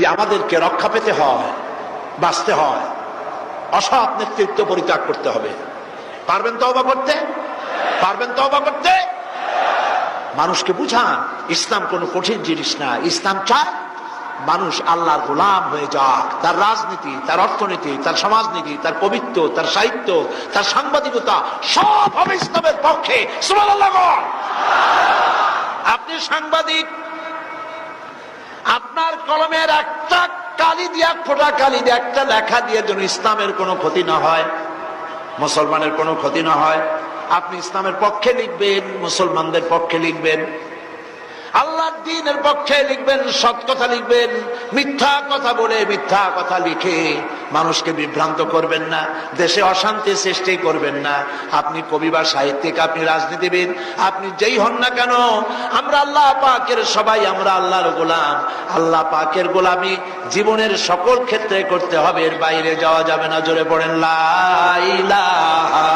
আমাদেরকে রক্ষা পেতে হয়, বাঁচতে হয়, অসৎ নেতৃত্ব পরিত্যাগ করতে হবে। পারবেন তওবা করতে? পারবেন তওবা করতে? মানুষকে বুঝান ইসলাম কোনো কঠিন জিনিস না। ইসলাম চায় মানুষ আল্লাহর গোলাম হয়ে যাক। তার রাজনীতি, তার অর্থনীতি, তার সমাজনীতি, তার পবিত্র, তার সাহিত্য, তার সাংবাদিকতা সব হবে ইসলামের পক্ষে। সুবহানাল্লাহ। আপনি সাংবাদিক, আপনার কলমের একটা কালি দিয়া, ফোটা কালি দিয়ে একটা লেখা দিয়ে যেন ইসলামের কোনো ক্ষতি না হয়, মুসলমানের কোনো ক্ষতি না হয়, আপনি ইসলামের পক্ষে লিখবেন, মুসলমানদের পক্ষে লিখবেন, আল্লাহর দ্বীনের পক্ষে লিখবেন, সৎ কথা লিখবেন। মিথ্যা কথা বলে, মিথ্যা কথা লিখে মানুষকে বিভ্রান্ত করবেন না, দেশে অশান্তি সৃষ্টি করবেন না। আপনি কবি বা সাহিত্যিক, আপনি রাজনীতিবিদ, আপনি যেই হন না কেন, আমরা আল্লাহ পাকের সবাই, আমরা আল্লাহর গোলাম। আল্লাহ পাকের গোলামি জীবনের সকল ক্ষেত্রে করতে হবে, এর বাইরে যাওয়া যাবে না। জোরে পড়েন লা ইলাহা